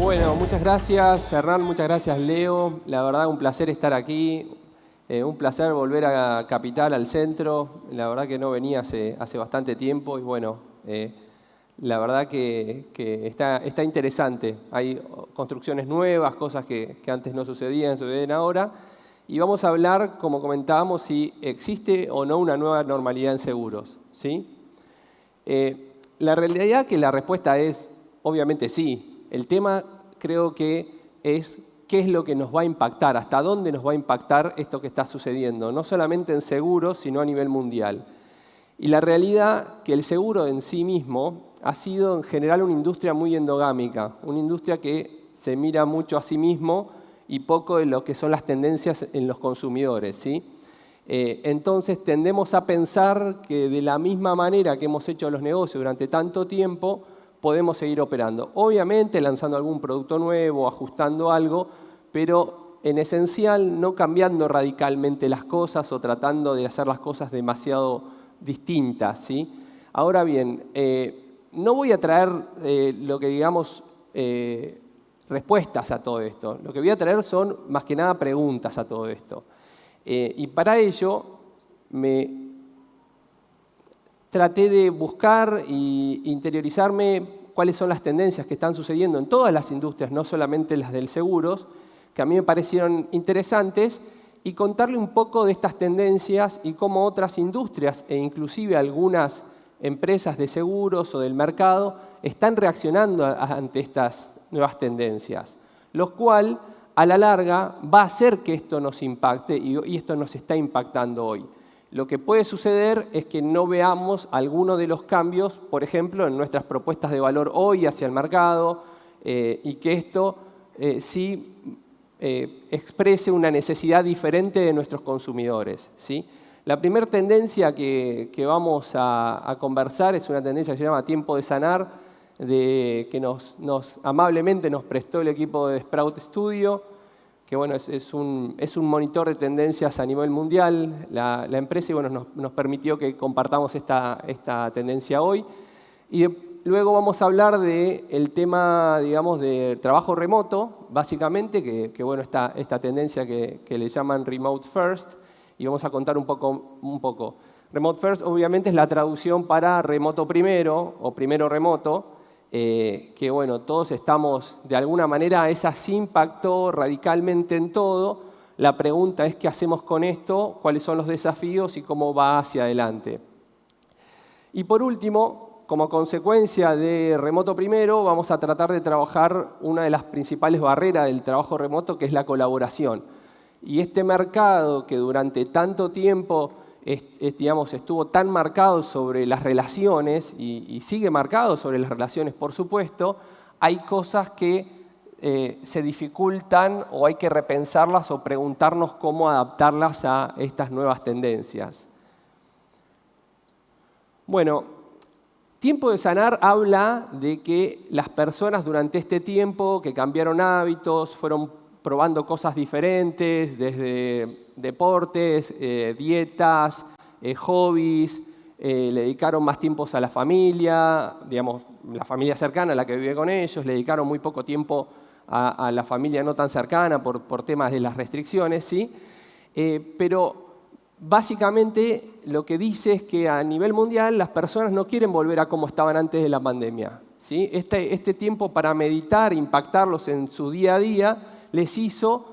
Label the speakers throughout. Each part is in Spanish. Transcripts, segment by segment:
Speaker 1: Bueno, muchas gracias, Hernán, muchas gracias, Leo. La verdad, un placer estar aquí. Un placer volver a Capital, al centro. La verdad que no venía hace bastante tiempo y bueno, la verdad que está interesante. Hay construcciones nuevas, cosas que antes no suceden ahora. Y vamos a hablar, como comentábamos, si existe o no una nueva normalidad en seguros, ¿sí? La realidad que la respuesta es, obviamente sí. El tema creo que es qué es lo que nos va a impactar, hasta dónde nos va a impactar esto que está sucediendo, no solamente en seguros, sino a nivel mundial. Y la realidad que el seguro en sí mismo ha sido en general una industria muy endogámica, una industria que se mira mucho a sí mismo y poco de lo que son las tendencias en los consumidores, ¿sí? Entonces tendemos a pensar que de la misma manera que hemos hecho los negocios durante tanto tiempo, podemos seguir operando. Obviamente lanzando algún producto nuevo, ajustando algo, pero en esencial no cambiando radicalmente las cosas o tratando de hacer las cosas demasiado distintas, ¿sí? Ahora bien, no voy a traer lo que digamos respuestas a todo esto. Lo que voy a traer son más que nada preguntas a todo esto. Y para ello me traté de buscar e interiorizarme cuáles son las tendencias que están sucediendo en todas las industrias, no solamente las del seguros, que a mí me parecieron interesantes, y contarle un poco de estas tendencias y cómo otras industrias e inclusive algunas empresas de seguros o del mercado están reaccionando ante estas nuevas tendencias, lo cual a la larga va a hacer que esto nos impacte y esto nos está impactando hoy. Lo que puede suceder es que no veamos alguno de los cambios, por ejemplo, en nuestras propuestas de valor hoy hacia el mercado, y que esto sí exprese una necesidad diferente de nuestros consumidores, ¿sí? La primera tendencia que vamos a conversar es una tendencia que se llama tiempo de sanar, que amablemente nos prestó el equipo de Sprout Studio, que bueno, es un monitor de tendencias a nivel mundial, la empresa, y bueno, nos permitió que compartamos esta tendencia hoy. Y luego vamos a hablar del tema, digamos, de trabajo remoto, básicamente, que bueno, esta tendencia que le llaman Remote First, y vamos a contar un poco. Remote First, obviamente, es la traducción para remoto primero, o primero remoto, que bueno, todos estamos, de alguna manera, esa sí impactó radicalmente en todo. La pregunta es qué hacemos con esto, cuáles son los desafíos y cómo va hacia adelante. Y por último, como consecuencia de remoto primero, vamos a tratar de trabajar una de las principales barreras del trabajo remoto, que es la colaboración. Y este mercado que durante tanto tiempo digamos, estuvo tan marcado sobre las relaciones y sigue marcado sobre las relaciones, por supuesto, hay cosas que se dificultan o hay que repensarlas o preguntarnos cómo adaptarlas a estas nuevas tendencias. Bueno, tiempo de sanar habla de que las personas durante este tiempo que cambiaron hábitos, fueron probando cosas diferentes, desde deportes, dietas, hobbies, le dedicaron más tiempos a la familia, digamos, la familia cercana, la que vive con ellos, le dedicaron muy poco tiempo a la familia no tan cercana por temas de las restricciones, ¿sí? Pero básicamente lo que dice es que a nivel mundial las personas no quieren volver a como estaban antes de la pandemia, ¿sí? Este tiempo para meditar, impactarlos en su día a día, les hizo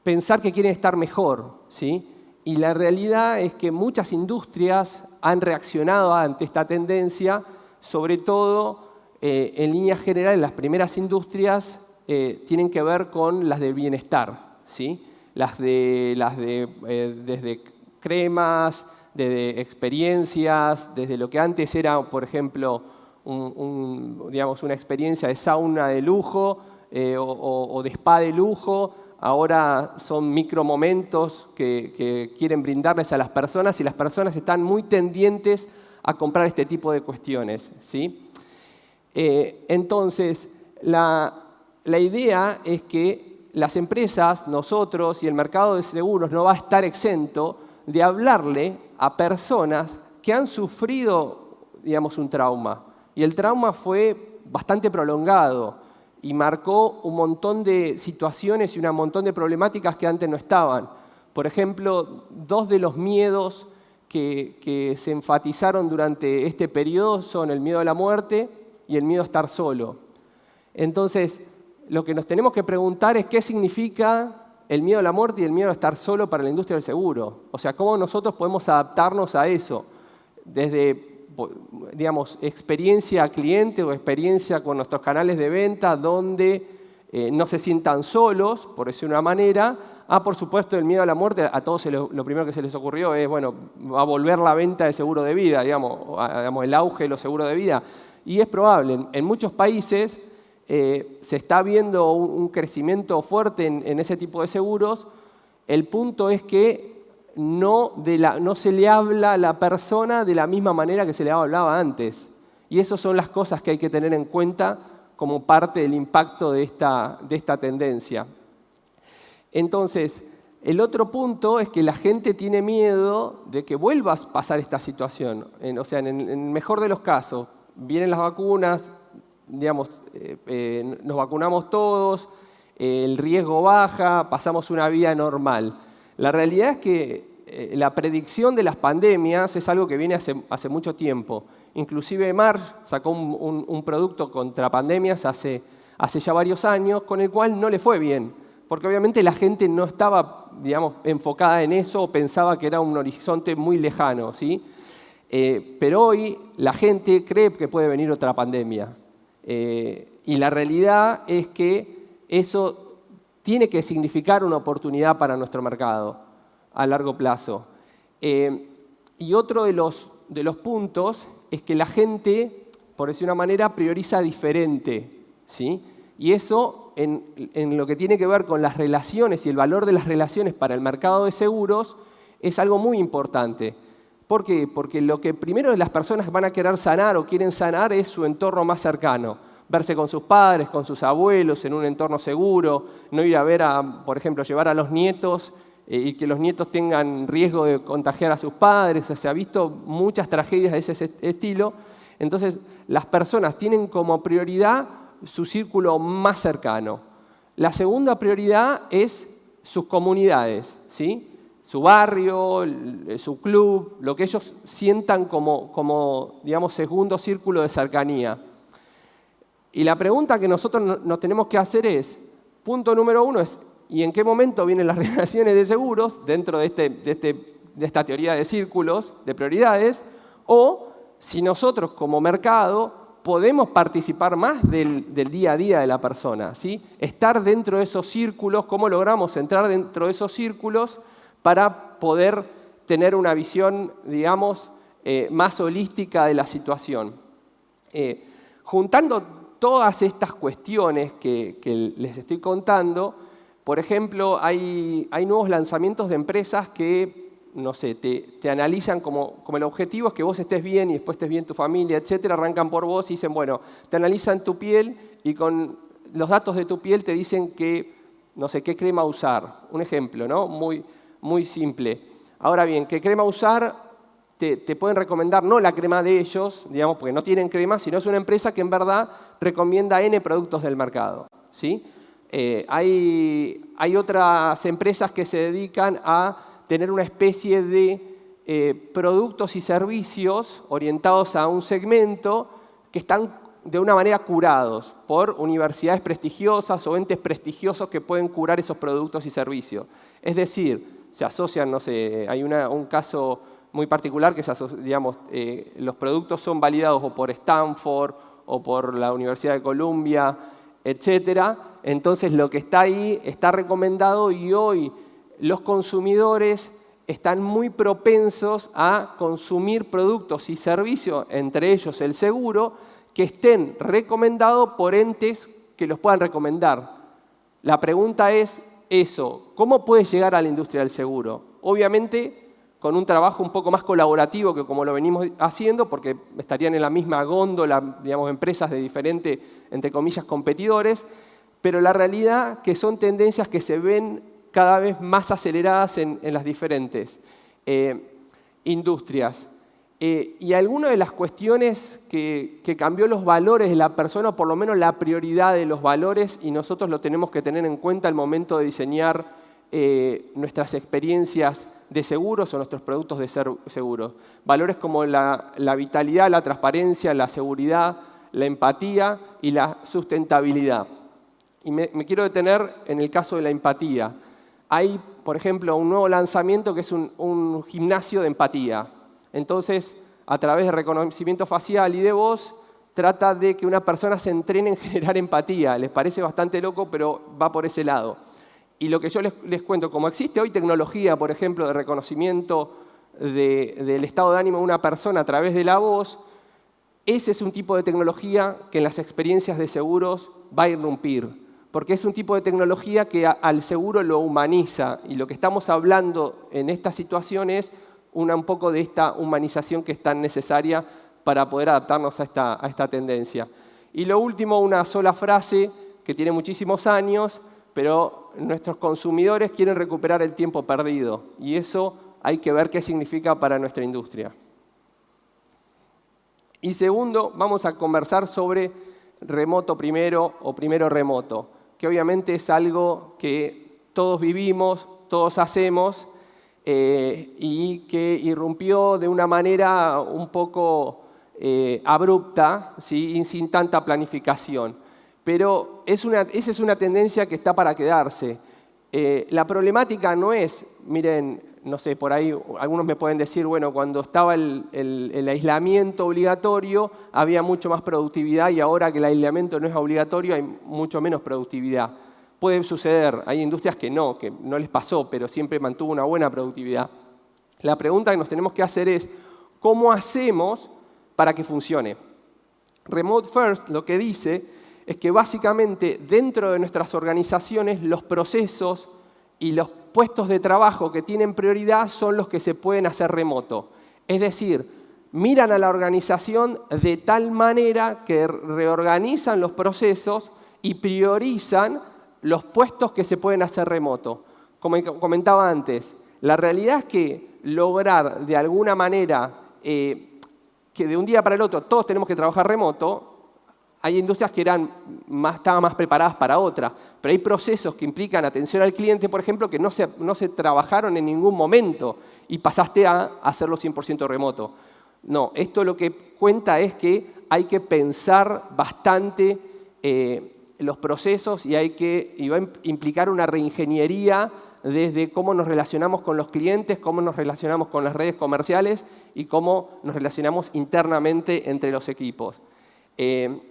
Speaker 1: pensar que quieren estar mejor, ¿sí? Y la realidad es que muchas industrias han reaccionado ante esta tendencia, sobre todo en líneas generales, las primeras industrias tienen que ver con las del bienestar, ¿sí? Desde cremas, desde experiencias, desde lo que antes era, por ejemplo, digamos, una experiencia de sauna de lujo, o de spa de lujo, ahora son micromomentos que quieren brindarles a las personas y las personas están muy tendientes a comprar este tipo de cuestiones, ¿sí? Entonces, la idea es que las empresas, nosotros y el mercado de seguros no va a estar exento de hablarle a personas que han sufrido, digamos, un trauma. Y el trauma fue bastante prolongado. y marcó un montón de situaciones y un montón de problemáticas que antes no estaban. Por ejemplo, dos de los miedos que se enfatizaron durante este periodo son el miedo a la muerte y el miedo a estar solo. Entonces, lo que nos tenemos que preguntar es qué significa el miedo a la muerte y el miedo a estar solo para la industria del seguro. O sea, cómo nosotros podemos adaptarnos a eso, desde, digamos, experiencia cliente o experiencia con nuestros canales de venta, donde no se sientan solos, por decir una manera. Por supuesto, el miedo a la muerte, a todos lo primero que se les ocurrió es, bueno, va a volver la venta de seguro de vida, digamos, el auge de los seguros de vida. Y es probable, en muchos países se está viendo un crecimiento fuerte en ese tipo de seguros. El punto es que no se le habla a la persona de la misma manera que se le hablaba antes. Y esas son las cosas que hay que tener en cuenta como parte del impacto de esta tendencia. Entonces, el otro punto es que la gente tiene miedo de que vuelva a pasar esta situación. O sea, en el mejor de los casos, vienen las vacunas, digamos, nos vacunamos todos, el riesgo baja, pasamos una vida normal. La realidad es que la predicción de las pandemias es algo que viene hace mucho tiempo. Inclusive Marsh sacó un producto contra pandemias hace ya varios años, con el cual no le fue bien, porque obviamente la gente no estaba, digamos, enfocada en eso o pensaba que era un horizonte muy lejano, ¿sí? Pero hoy la gente cree que puede venir otra pandemia. Y la realidad es que eso tiene que significar una oportunidad para nuestro mercado a largo plazo. Y otro de los puntos es que la gente, por decir una manera, prioriza diferente, ¿sí? Y eso, en lo que tiene que ver con las relaciones y el valor de las relaciones para el mercado de seguros, es algo muy importante. ¿Por qué? Porque lo que primero las personas van a querer sanar o quieren sanar es su entorno más cercano. Verse con sus padres, con sus abuelos, en un entorno seguro, no ir a ver, por ejemplo, llevar a los nietos y que los nietos tengan riesgo de contagiar a sus padres. Se ha visto muchas tragedias de ese estilo. Entonces, las personas tienen como prioridad su círculo más cercano. La segunda prioridad es sus comunidades, ¿sí? Su barrio, su club, lo que ellos sientan como digamos, segundo círculo de cercanía. Y la pregunta que nosotros nos tenemos que hacer es, punto número uno es, ¿y en qué momento vienen las relaciones de seguros dentro de esta teoría de círculos, de prioridades? O si nosotros como mercado podemos participar más del día a día de la persona, ¿sí? Estar dentro de esos círculos, ¿cómo logramos entrar dentro de esos círculos para poder tener una visión, digamos, más holística de la situación? Juntando todas estas cuestiones que les estoy contando, por ejemplo, hay nuevos lanzamientos de empresas que, no sé, te analizan como el objetivo es que vos estés bien y después estés bien tu familia, etcétera, arrancan por vos y dicen, bueno, te analizan tu piel y con los datos de tu piel te dicen que, no sé, qué crema usar. Un ejemplo, ¿no? Muy simple. Ahora bien, ¿qué crema usar? Te pueden recomendar no la crema de ellos, digamos, porque no tienen crema, sino es una empresa que en verdad recomienda N productos del mercado, ¿sí? Hay otras empresas que se dedican a tener una especie de productos y servicios orientados a un segmento que están de una manera curados por universidades prestigiosas o entes prestigiosos que pueden curar esos productos y servicios. Es decir, se asocian, no sé, hay un caso muy particular que digamos, los productos son validados o por Stanford o por la Universidad de Columbia, etcétera. Entonces lo que está ahí está recomendado y hoy los consumidores están muy propensos a consumir productos y servicios, entre ellos el seguro, que estén recomendados por entes que los puedan recomendar. La pregunta es eso, ¿cómo puede llegar a la industria del seguro? Obviamente con un trabajo un poco más colaborativo que como lo venimos haciendo, porque estarían en la misma góndola, digamos, empresas de diferentes, entre comillas, competidores, pero la realidad que son tendencias que se ven cada vez más aceleradas en las diferentes industrias. Y alguna de las cuestiones que cambió los valores de la persona, o por lo menos la prioridad de los valores, y nosotros lo tenemos que tener en cuenta al momento de diseñar nuestras experiencias de seguros o nuestros productos de seguros. Valores como la vitalidad, la transparencia, la seguridad, la empatía y la sustentabilidad. Y me quiero detener en el caso de la empatía. Hay, por ejemplo, un nuevo lanzamiento que es un gimnasio de empatía. Entonces, a través de reconocimiento facial y de voz, trata de que una persona se entrene en generar empatía. Les parece bastante loco, pero va por ese lado. Y lo que yo les cuento, como existe hoy tecnología, por ejemplo, de reconocimiento del estado de ánimo de una persona a través de la voz, ese es un tipo de tecnología que en las experiencias de seguros va a irrumpir, porque es un tipo de tecnología que al seguro lo humaniza. Y lo que estamos hablando en esta situación es un poco de esta humanización que es tan necesaria para poder adaptarnos a esta tendencia. Y lo último, una sola frase que tiene muchísimos años, pero nuestros consumidores quieren recuperar el tiempo perdido. Y eso hay que ver qué significa para nuestra industria. Y segundo, vamos a conversar sobre remoto primero o primero remoto, que obviamente es algo que todos vivimos, todos hacemos, y que irrumpió de una manera un poco abrupta, ¿sí? Y sin tanta planificación. Pero esa es una tendencia que está para quedarse. La problemática no es, miren, no sé, por ahí algunos me pueden decir, bueno, cuando estaba el aislamiento obligatorio había mucho más productividad y ahora que el aislamiento no es obligatorio hay mucho menos productividad. Puede suceder, hay industrias que no les pasó, pero siempre mantuvo una buena productividad. La pregunta que nos tenemos que hacer es, ¿cómo hacemos para que funcione? Remote First lo que dice es que básicamente dentro de nuestras organizaciones los procesos y los puestos de trabajo que tienen prioridad son los que se pueden hacer remoto. Es decir, miran a la organización de tal manera que reorganizan los procesos y priorizan los puestos que se pueden hacer remoto. Como comentaba antes, la realidad es que lograr de alguna manera que de un día para el otro todos tenemos que trabajar remoto, hay industrias que estaban más preparadas para otra, pero hay procesos que implican atención al cliente, por ejemplo, que no se trabajaron en ningún momento y pasaste a hacerlo 100% remoto. No, esto lo que cuenta es que hay que pensar bastante los procesos y va a implicar una reingeniería desde cómo nos relacionamos con los clientes, cómo nos relacionamos con las redes comerciales y cómo nos relacionamos internamente entre los equipos.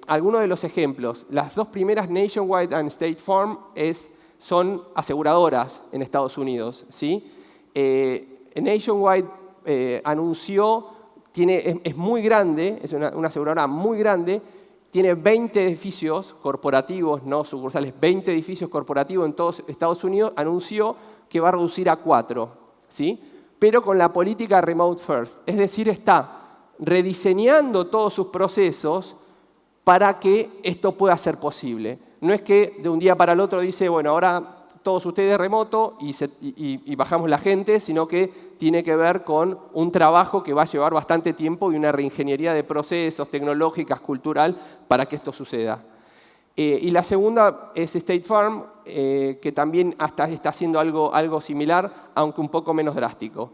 Speaker 1: Algunos de los ejemplos. Las dos primeras, Nationwide y State Farm, son aseguradoras en Estados Unidos, ¿sí? Nationwide anunció, es muy grande, es una aseguradora muy grande, tiene 20 edificios corporativos, no sucursales, 20 edificios corporativos en todos Estados Unidos, anunció que va a reducir a 4, ¿sí? Pero con la política Remote First. Es decir, está rediseñando todos sus procesos para que esto pueda ser posible. No es que de un día para el otro dice, bueno, ahora todos ustedes remoto y bajamos la gente, sino que tiene que ver con un trabajo que va a llevar bastante tiempo y una reingeniería de procesos, tecnológicas, cultural, para que esto suceda. Y la segunda es State Farm, que también está haciendo algo similar, aunque un poco menos drástico.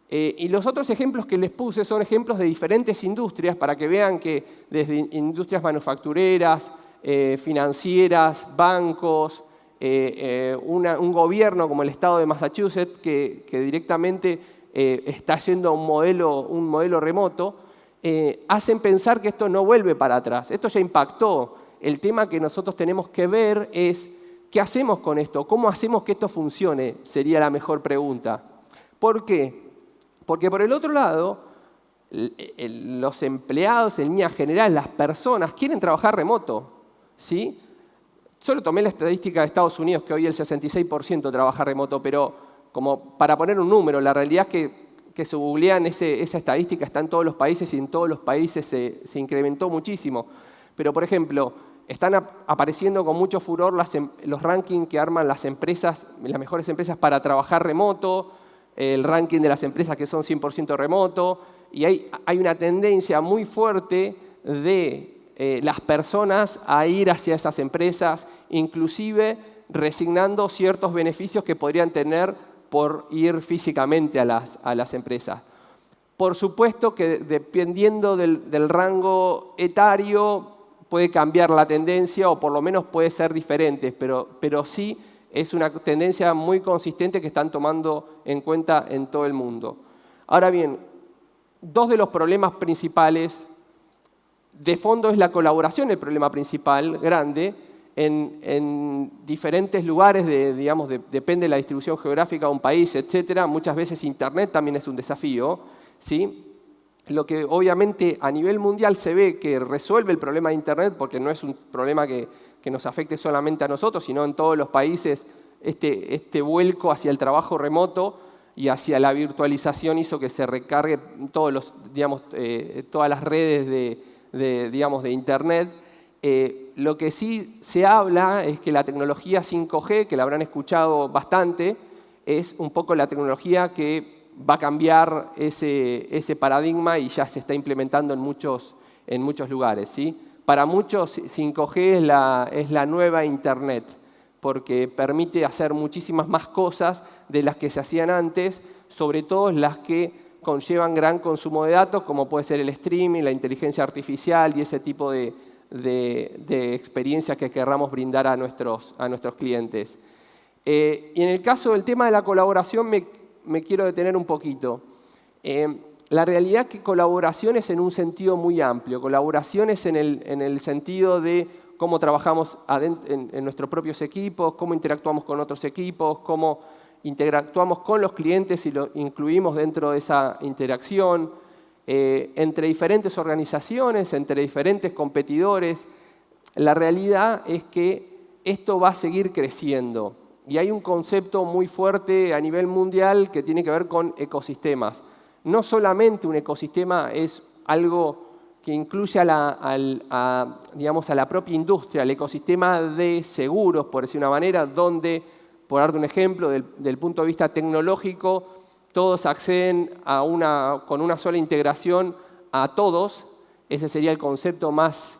Speaker 1: Y los otros ejemplos que les puse son ejemplos de diferentes industrias para que vean que desde industrias manufactureras, financieras, bancos, un gobierno como el estado de Massachusetts que directamente está yendo a un modelo remoto, hacen pensar que esto no vuelve para atrás. Esto ya impactó. El tema que nosotros tenemos que ver es ¿qué hacemos con esto? ¿Cómo hacemos que esto funcione? Sería la mejor pregunta. ¿Por qué? Porque por el otro lado, los empleados en línea general, las personas, quieren trabajar remoto, ¿sí? Solo tomé la estadística de Estados Unidos, que hoy el 66% trabaja remoto, pero como para poner un número, la realidad es que se googlean esa estadística, está en todos los países y en todos los países se incrementó muchísimo. Pero, por ejemplo, están apareciendo con mucho furor los rankings que arman las empresas, las mejores empresas para trabajar remoto, el ranking de las empresas que son 100% remoto, y hay una tendencia muy fuerte de las personas a ir hacia esas empresas, inclusive resignando ciertos beneficios que podrían tener por ir físicamente a las empresas. Por supuesto que dependiendo del rango etario puede cambiar la tendencia o por lo menos puede ser diferente, pero sí es una tendencia muy consistente que están tomando en cuenta en todo el mundo. Ahora bien, dos de los problemas principales, de fondo es la colaboración el problema principal, grande, en diferentes lugares, depende de la distribución geográfica de un país, etc. Muchas veces Internet también es un desafío, ¿sí? Lo que obviamente a nivel mundial se ve que resuelve el problema de Internet, porque no es un problema que nos afecte solamente a nosotros, sino en todos los países, este vuelco hacia el trabajo remoto y hacia la virtualización hizo que se recargue todas las redes de Internet. Lo que sí se habla es que la tecnología 5G, que la habrán escuchado bastante, es un poco la tecnología que va a cambiar ese paradigma y ya se está implementando en muchos lugares, ¿sí? Para muchos 5G es la nueva Internet, porque permite hacer muchísimas más cosas de las que se hacían antes, sobre todo las que conllevan gran consumo de datos, como puede ser el streaming, la inteligencia artificial y ese tipo de experiencias que querramos brindar a nuestros clientes. Y en el caso del tema de la colaboración me quiero detener un poquito. La realidad es que colaboración es en un sentido muy amplio. Colaboración es en el sentido de cómo trabajamos en nuestros propios equipos, cómo interactuamos con otros equipos, cómo interactuamos con los clientes y lo incluimos dentro de esa interacción, entre diferentes organizaciones, entre diferentes competidores. La realidad es que esto va a seguir creciendo. Y hay un concepto muy fuerte a nivel mundial que tiene que ver con ecosistemas. No solamente un ecosistema es algo que incluye a la propia industria, el ecosistema de seguros, por decir una manera, donde, por darte un ejemplo, del punto de vista tecnológico, todos acceden con una sola integración a todos. Ese sería el concepto más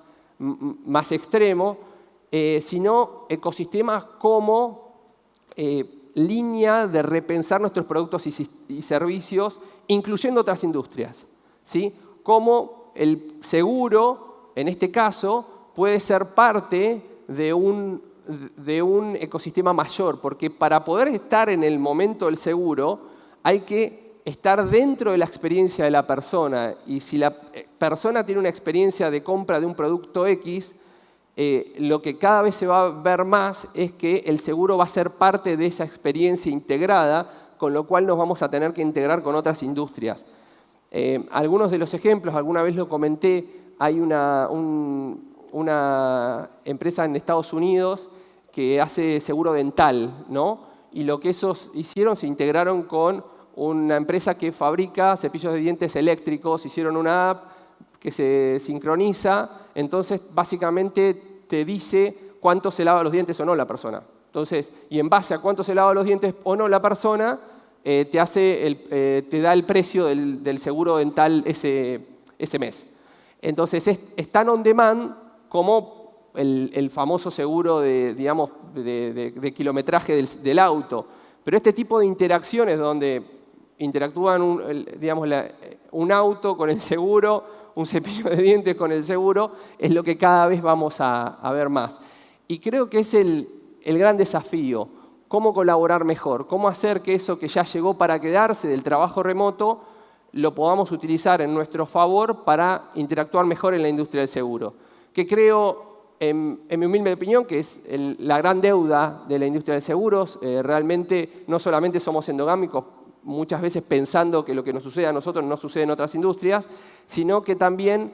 Speaker 1: extremo, sino ecosistemas como línea de repensar nuestros productos y servicios, incluyendo otras industrias, ¿sí? Como el seguro, en este caso, puede ser parte de un ecosistema mayor, porque para poder estar en el momento del seguro hay que estar dentro de la experiencia de la persona, y si la persona tiene una experiencia de compra de un producto X, lo que cada vez se va a ver más es que el seguro va a ser parte de esa experiencia integrada, con lo cual nos vamos a tener que integrar con otras industrias. Algunos de los ejemplos, alguna vez lo comenté, hay una empresa en Estados Unidos que hace seguro dental, ¿no? Y lo que esos hicieron, se integraron con una empresa que fabrica cepillos de dientes eléctricos, hicieron una app que se sincroniza, entonces básicamente te dice cuánto se lava los dientes o no la persona. Entonces, y en base a cuánto se lava los dientes o no la persona, te da el precio del seguro dental ese mes. Entonces es tan on demand como el famoso seguro de kilometraje del auto. Pero este tipo de interacciones donde interactúan un auto con el seguro, un cepillo de dientes con el seguro, es lo que cada vez vamos a ver más. Y creo que es el gran desafío, cómo colaborar mejor, cómo hacer que eso que ya llegó para quedarse del trabajo remoto, lo podamos utilizar en nuestro favor para interactuar mejor en la industria del seguro. Que creo, en mi humilde opinión, que es la gran deuda de la industria del seguros. Realmente no solamente somos endogámicos, muchas veces pensando que lo que nos sucede a nosotros no sucede en otras industrias, sino que también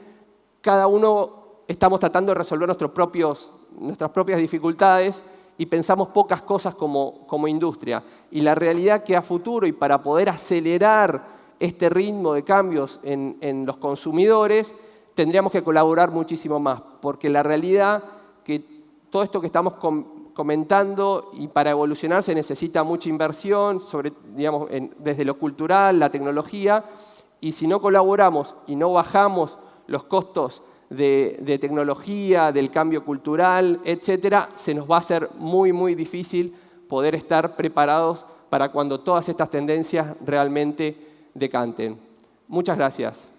Speaker 1: cada uno estamos tratando de resolver nuestras propias dificultades y pensamos pocas cosas como industria. Y la realidad que a futuro, y para poder acelerar este ritmo de cambios en los consumidores, tendríamos que colaborar muchísimo más, porque la realidad que todo esto que estamos comentando, y para evolucionar se necesita mucha inversión, desde lo cultural, la tecnología, Y si no colaboramos y no bajamos los costos de tecnología, del cambio cultural, etcétera, se nos va a hacer muy, muy difícil poder estar preparados para cuando todas estas tendencias realmente decanten. Muchas gracias.